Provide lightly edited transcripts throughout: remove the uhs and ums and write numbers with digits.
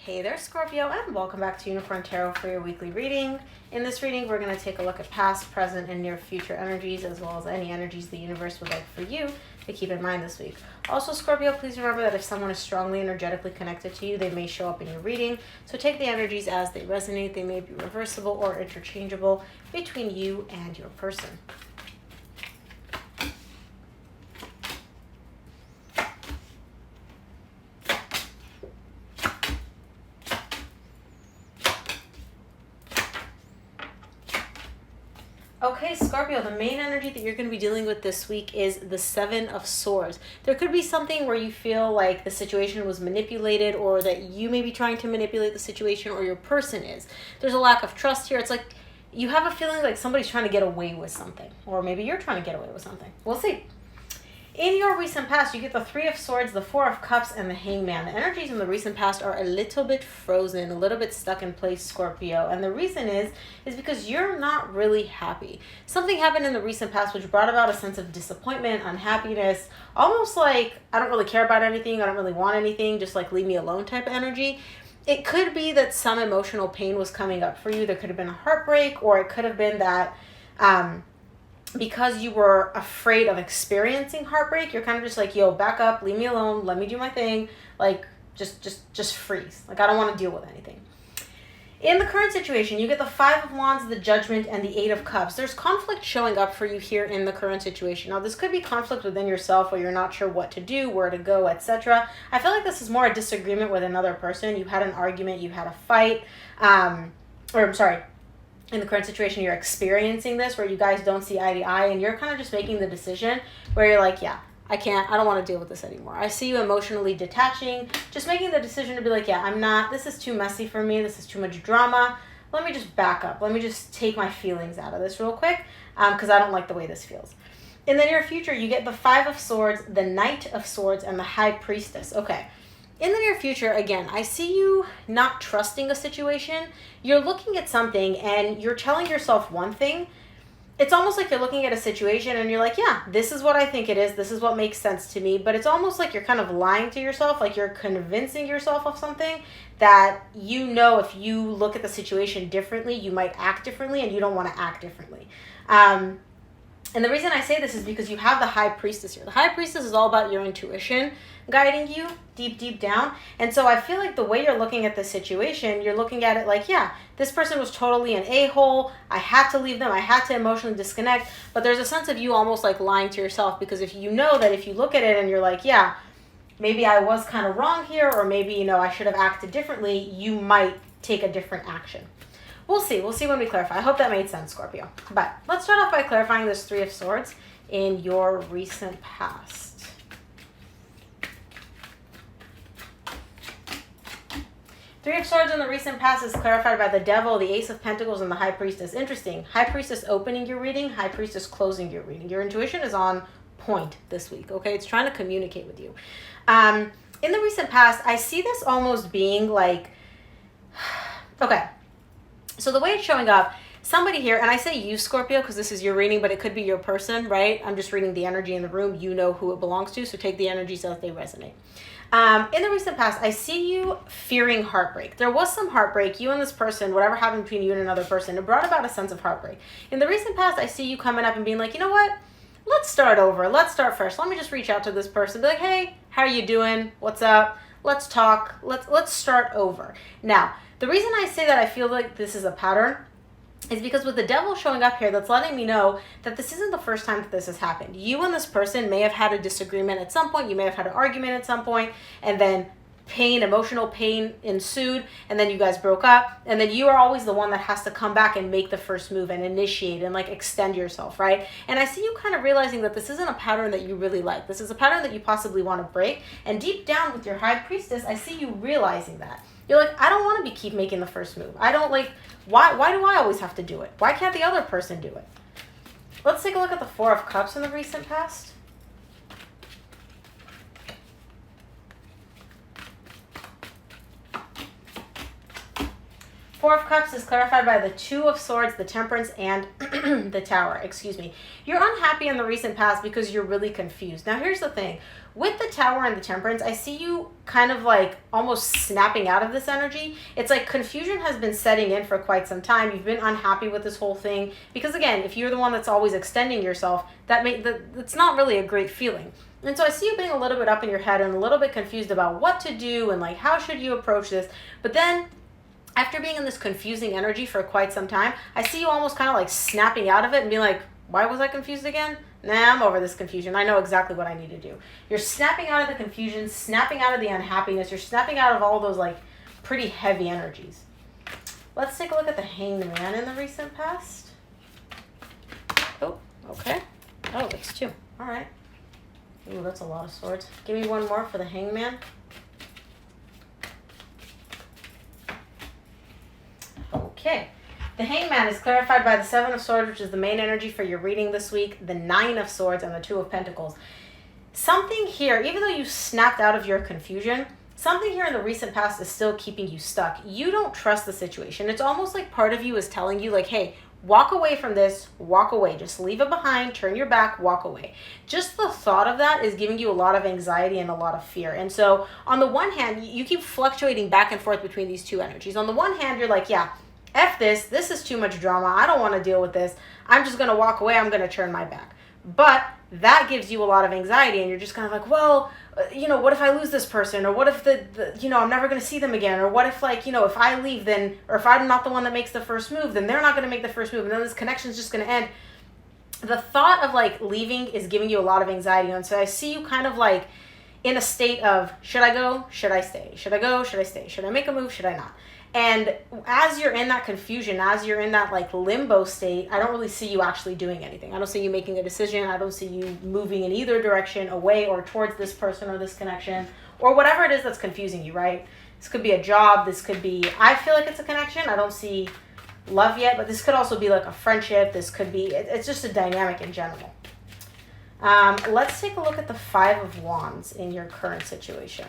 Hey there, Scorpio, and welcome back to Unicorn Tarot for your weekly reading. In this reading, we're going to take a look at past, present, and near future energies, as well as any energies the universe would like for you to keep in mind this week. Also, Scorpio, please remember that if someone is strongly energetically connected to you, they may show up in your reading. So take the energies as they resonate. They may be reversible or interchangeable between you and your person. Okay, Scorpio, the main energy that you're going to be dealing with this week is the Seven of Swords. There could be something where you feel like the situation was manipulated, or that you may be trying to manipulate the situation, or your person is. There's a lack of trust here. It's like you have a feeling like somebody's trying to get away with something, or maybe you're trying to get away with something. We'll see. In your recent past, you get the Three of Swords, the Four of Cups, and the Hangman. The energies in the recent past are a little bit frozen, a little bit stuck in place, Scorpio. And the reason is because you're not really happy. Something happened in the recent past which brought about a sense of disappointment, unhappiness, almost like, I don't really care about anything, I don't really want anything, just like leave me alone type of energy. It could be that some emotional pain was coming up for you. There could have been a heartbreak, or it could have been that because you were afraid of experiencing heartbreak, you're kind of just like, yo, back up, leave me alone, let me do my thing, like, just freeze. Like, I don't want to deal with anything. In the current situation, you get the Five of Wands, the Judgment, and the Eight of Cups. There's conflict showing up for you here in the current situation. Now, this could be conflict within yourself where you're not sure what to do, where to go, etc. I feel like this is more a disagreement with another person. You had an argument, you had a fight, in the current situation, you're experiencing this where you guys don't see eye to eye, and you're kind of just making the decision where you're like, yeah, I don't want to deal with this anymore. I see you emotionally detaching, just making the decision to be like, yeah, this is too messy for me. This is too much drama. Let me just back up. Let me just take my feelings out of this real quick because I don't like the way this feels. In the near future, you get the Five of Swords, the Knight of Swords, and the High Priestess. Okay. In the near future, again, I see you not trusting a situation. You're looking at something and you're telling yourself one thing. It's almost like you're looking at a situation and you're like, yeah, this is what I think it is. This is what makes sense to me. But it's almost like you're kind of lying to yourself, like you're convincing yourself of something that you know if you look at the situation differently, you might act differently, and you don't want to act differently. And the reason I say this is because you have the High Priestess here. The High Priestess is all about your intuition guiding you deep down. And so I feel like the way you're looking at the situation, you're looking at it like, yeah, this person was totally an a-hole. I had to leave them. I had to emotionally disconnect. But there's a sense of you almost like lying to yourself, because if you know that if you look at it and you're like, yeah, maybe I was kind of wrong here, or maybe, I should have acted differently, you might take a different action. We'll see when we clarify. I hope that made sense, Scorpio. But let's start off by clarifying this Three of Swords in your recent past. Three of Swords in the recent past is clarified by the Devil, the Ace of Pentacles, and the High Priestess. Interesting. High Priestess opening your reading, High Priestess closing your reading. Your intuition is on point this week, okay? It's trying to communicate with you. In the recent past, I see this almost being like, okay. So the way it's showing up, somebody here, and I say you, Scorpio, because this is your reading, but it could be your person, right? I'm just reading the energy in the room. You know who it belongs to, so take the energies as they resonate. In the recent past, I see you fearing heartbreak. There was some heartbreak. You and this person, whatever happened between you and another person, it brought about a sense of heartbreak. In the recent past, I see you coming up and being like, you know what? Let's start over. Let's start fresh. Let me just reach out to this person. Be like, hey, how are you doing? What's up? Let's talk. Let's start over. Now, the reason I say that I feel like this is a pattern is because with the Devil showing up here, that's letting me know that this isn't the first time that this has happened. You and this person may have had a disagreement at some point. You may have had an argument at some point, and then emotional pain ensued, and then you guys broke up, and then you are always the one that has to come back and make the first move and initiate and like extend yourself, right? And I see you kind of realizing that this isn't a pattern that you really like. This is a pattern that you possibly want to break, and deep down with your High Priestess, I see you realizing that. You're like, I don't want to keep making the first move. I don't like, why do I always have to do it? Why can't the other person do it? Let's take a look at the Four of Cups in the recent past. Four of Cups is clarified by the Two of Swords, the Temperance, and the Tower. Excuse me. You're unhappy in the recent past because you're really confused. Now, here's the thing. With the Tower and the Temperance, I see you kind of like almost snapping out of this energy. It's like confusion has been setting in for quite some time. You've been unhappy with this whole thing. Because again, if you're the one that's always extending yourself, that's not really a great feeling. And so I see you being a little bit up in your head and a little bit confused about what to do and like how should you approach this. But then after being in this confusing energy for quite some time, I see you almost kind of like snapping out of it and being like, why was I confused again? Nah, I'm over this confusion. I know exactly what I need to do. You're snapping out of the confusion, snapping out of the unhappiness. You're snapping out of all those like pretty heavy energies. Let's take a look at the Hanged Man in the recent past. Oh, okay. Oh, that's two. All right. Ooh, that's a lot of swords. Give me one more for the Hanged Man. Okay. The Hanged Man is clarified by the Seven of Swords, which is the main energy for your reading this week, the Nine of Swords, and the Two of Pentacles. Something here, even though you snapped out of your confusion, something here in the recent past is still keeping you stuck. You don't trust the situation. It's almost like part of you is telling you like, hey, walk away from this, walk away. Just leave it behind, turn your back, walk away. Just the thought of that is giving you a lot of anxiety and a lot of fear. And so on the one hand, you keep fluctuating back and forth between these two energies. On the one hand, you're like, yeah, F this is too much drama. I don't want to deal with this. I'm just going to walk away. I'm going to turn my back. But that gives you a lot of anxiety and you're just kind of like, well, what if I lose this person? Or what if I'm never going to see them again? Or what if if I leave then, or if I'm not the one that makes the first move, then they're not going to make the first move and then this connection is just going to end. The thought of like leaving is giving you a lot of anxiety. And so I see you kind of like in a state of, should I go? Should I stay? Should I go? Should I stay? Should I make a move? Should I not? And as you're in that confusion, as you're in that like limbo state, I don't really see you actually doing anything. I don't see you making a decision. I don't see you moving in either direction, away or towards this person or this connection or whatever it is that's confusing you, right? This could be a job. This could be, I feel like it's a connection. I don't see love yet, but this could also be like a friendship. This could be, it's just a dynamic in general. Let's take a look at the Five of Wands in your current situation.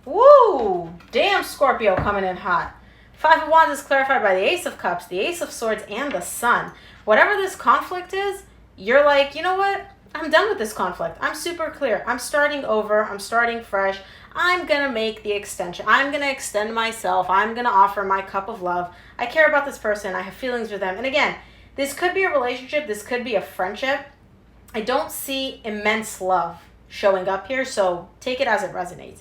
Woo! Damn, Scorpio coming in hot. Five of Wands is clarified by the Ace of Cups, the Ace of Swords, and the Sun. Whatever this conflict is, you're like, you know what? I'm done with this conflict. I'm super clear. I'm starting over. I'm starting fresh. I'm going to make the extension. I'm going to extend myself. I'm going to offer my cup of love. I care about this person. I have feelings for them. And again, this could be a relationship. This could be a friendship. I don't see immense love showing up here, so take it as it resonates.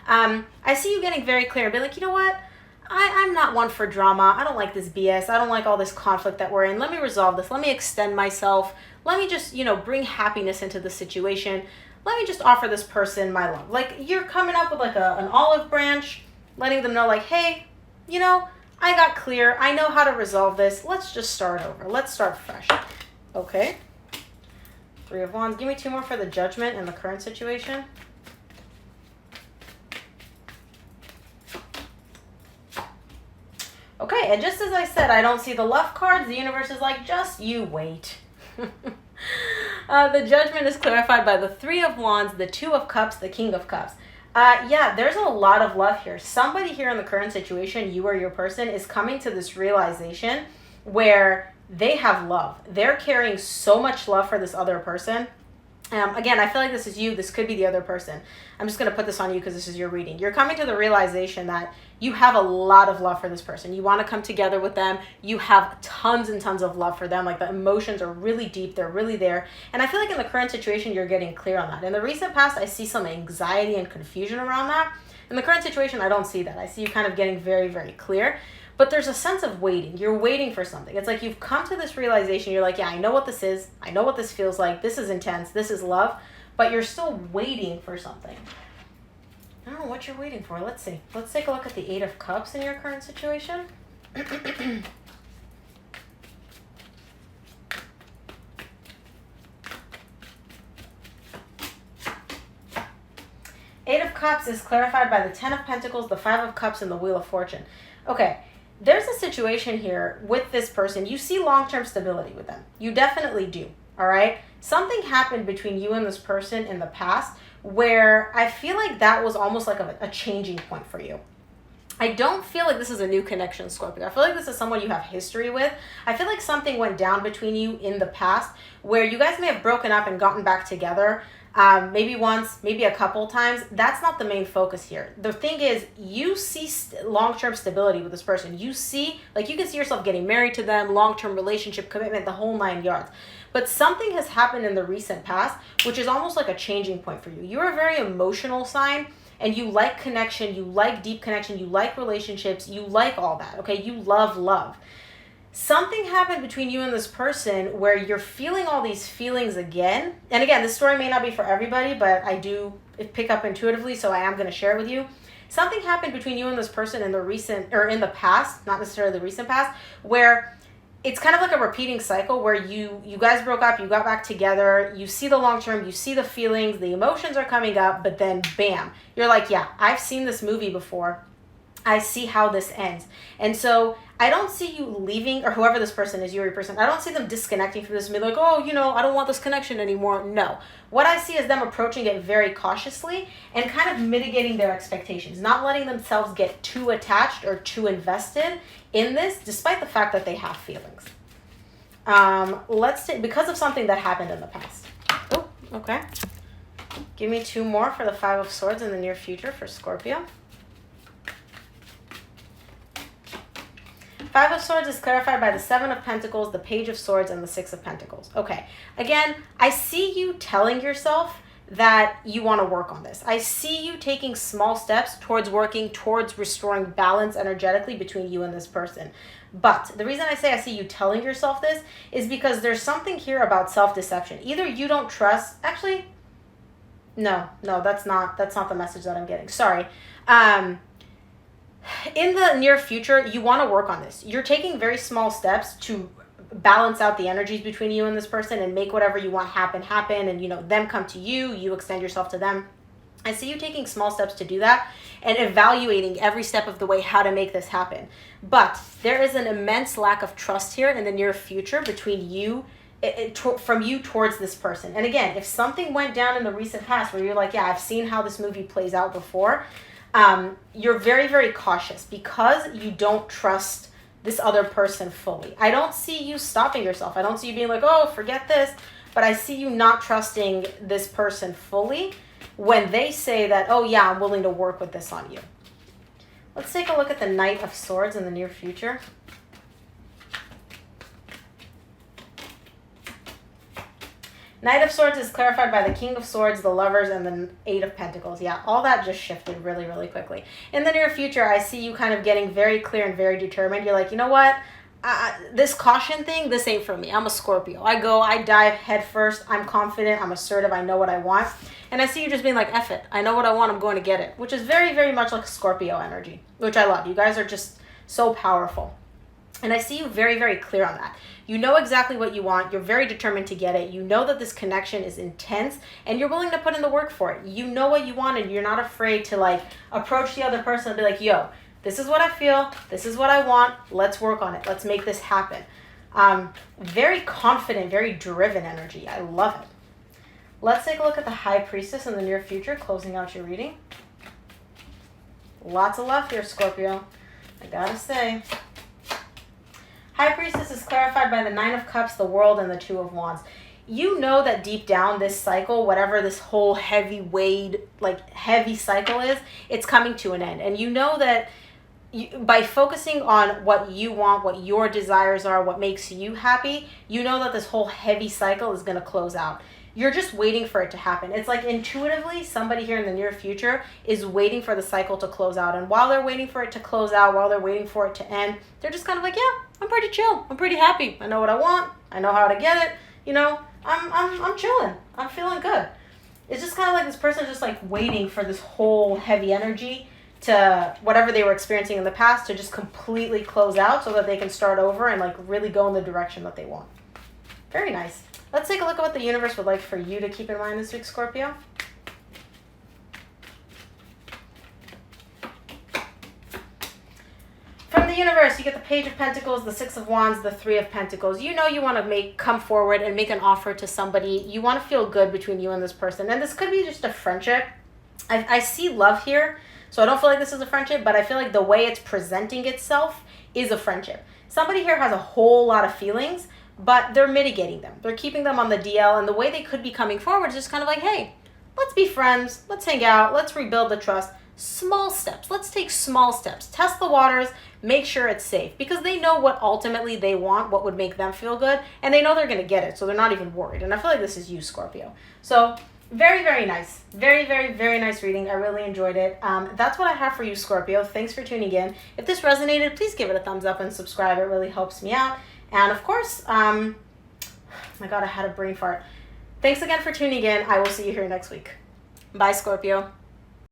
I see you getting very clear and be like, you know what? I'm not one for drama. I don't like this BS. I don't like all this conflict that we're in. Let me resolve this. Let me extend myself. Let me just, bring happiness into the situation. Let me just offer this person my love. Like you're coming up with like an olive branch, letting them know like, hey, I got clear. I know how to resolve this. Let's just start over. Let's start fresh. Okay. Three of Wands. Give me two more for the Judgment in the current situation. Okay, and just as I said, I don't see the love cards. The universe is like, just you wait. The Judgment is clarified by the Three of Wands, the Two of Cups, the King of Cups. Yeah, there's a lot of love here. Somebody here in the current situation, you or your person, is coming to this realization where they have love. They're carrying so much love for this other person. Again, I feel like this is you. This could be the other person. I'm just going to put this on you because this is your reading. You're coming to the realization that you have a lot of love for this person. You want to come together with them. You have tons and tons of love for them. Like the emotions are really deep. They're really there. And I feel like in the current situation, you're getting clear on that. In the recent past, I see some anxiety and confusion around that. In the current situation, I don't see that. I see you kind of getting very, very clear. But there's a sense of waiting. You're waiting for something. It's like you've come to this realization. You're like, yeah, I know what this is. I know what this feels like. This is intense. This is love. But you're still waiting for something. I don't know what you're waiting for. Let's see. Let's take a look at the Eight of Cups in your current situation. Eight of Cups is clarified by the Ten of Pentacles, the Five of Cups, and the Wheel of Fortune. Okay. There's a situation here with this person. You see long-term stability with them. You definitely do, all right? something happened between you and this person in the past where I feel like that was almost like a changing point for you. I don't feel like this is a new connection, Scorpio. I feel like this is someone you have history with. I feel like something went down between you in the past where you guys may have broken up and gotten back together. Maybe once, maybe a couple times. That's not the main focus here. The thing is, you see long-term stability with this person. You see, like you can see yourself getting married to them, long-term relationship, commitment, the whole 9 yards. But something has happened in the recent past, which is almost like a changing point for you. You're a very emotional sign, and you like connection, you like deep connection, you like relationships, you like all that, okay? You love love. Something happened between you and this person where you're feeling all these feelings again. And again, this story may not be for everybody, but I do pick up intuitively, so I am going to share it with you. Something happened between you and this person in the past, not necessarily the recent past, where it's kind of like a repeating cycle where you guys broke up, you got back together, you see the long term, you see the feelings, the emotions are coming up, but then bam, you're like, yeah, I've seen this movie before. I see how this ends. And so I don't see you leaving, or whoever this person is, your person, I don't see them disconnecting from this and be like, oh, I don't want this connection anymore. No. What I see is them approaching it very cautiously and kind of mitigating their expectations, not letting themselves get too attached or too invested in this, despite the fact that they have feelings. Because of something that happened in the past. Oh, okay. Give me 2 more for the 5 of Swords in the near future for Scorpio. 5 of Swords is clarified by the 7 of Pentacles, the Page of Swords, and the 6 of Pentacles. Okay, again, I see you telling yourself that you want to work on this. I see you taking small steps towards working towards restoring balance energetically between you and this person. But the reason I say I see you telling yourself this is because there's something here about self-deception. Either you don't trust, actually, no, that's not the message that I'm getting. Sorry. In the near future, you want to work on this. You're taking very small steps to balance out the energies between you and this person and make whatever you want happen, and them come to you, you extend yourself to them. I see you taking small steps to do that and evaluating every step of the way how to make this happen. But there is an immense lack of trust here in the near future between you, from you towards this person. And again, if something went down in the recent past where you're like, yeah, I've seen how this movie plays out before, you're very, very cautious because you don't trust this other person fully. I don't see you stopping yourself. I don't see you being like, oh, forget this. But I see you not trusting this person fully when they say that, oh, yeah, I'm willing to work with this on you. Let's take a look at the Knight of Swords in the near future. Knight of Swords is clarified by the King of Swords, the Lovers, and the 8 of Pentacles. Yeah, all that just shifted really, really quickly. In the near future, I see you kind of getting very clear and very determined. You're like, you know what? This caution thing, this ain't for me. I'm a Scorpio. I dive head first. I'm confident. I'm assertive. I know what I want. And I see you just being like, F it. I know what I want. I'm going to get it. Which is very, very much like Scorpio energy, which I love. You guys are just so powerful. And I see you very, very clear on that. You know exactly what you want. You're very determined to get it. You know that this connection is intense and you're willing to put in the work for it. You know what you want and you're not afraid to approach the other person and be like, yo, this is what I feel. This is what I want. Let's work on it. Let's make this happen. Very confident, very driven energy. I love it. Let's take a look at the High Priestess in the near future, closing out your reading. Lots of love here, Scorpio. I gotta say. High Priestess is clarified by the 9 of Cups, the World, and the 2 of Wands. You know that deep down this cycle, whatever this whole heavy cycle is, it's coming to an end. And you know that by focusing on what you want, what your desires are, what makes you happy, you know that this whole heavy cycle is going to close out. You're just waiting for it to happen. It's like intuitively somebody here in the near future is waiting for the cycle to close out. And while they're waiting for it to close out, while they're waiting for it to end, they're just kind of like, yeah, I'm pretty chill. I'm pretty happy. I know what I want. I know how to get it. I'm chilling. I'm feeling good. It's just kind of like this person just like waiting for this whole heavy energy to whatever they were experiencing in the past to just completely close out so that they can start over and really go in the direction that they want. Very nice. Let's take a look at what the universe would like for you to keep in mind this week, Scorpio. From the universe, you get the Page of Pentacles, the Six of Wands, the Three of Pentacles. You know you want to come forward and make an offer to somebody. You want to feel good between you and this person. And this could be just a friendship. I see love here, so I don't feel like this is a friendship, but I feel like the way it's presenting itself is a friendship. Somebody here has a whole lot of feelings, but they're mitigating them. They're keeping them on the DL, and the way they could be coming forward is just kind of like, hey, let's be friends. Let's hang out. Let's rebuild the trust. Small steps. Let's take small steps. Test the waters. Make sure it's safe, because they know what ultimately they want, what would make them feel good, and they know they're going to get it, so they're not even worried. And I feel like this is you, Scorpio. So very, very nice. Very, very, very nice reading. I really enjoyed it. That's what I have for you, Scorpio. Thanks for tuning in. If this resonated, please give it a thumbs up and subscribe. It really helps me out. And of course, my God, I had a brain fart. Thanks again for tuning in. I will see you here next week. Bye, Scorpio.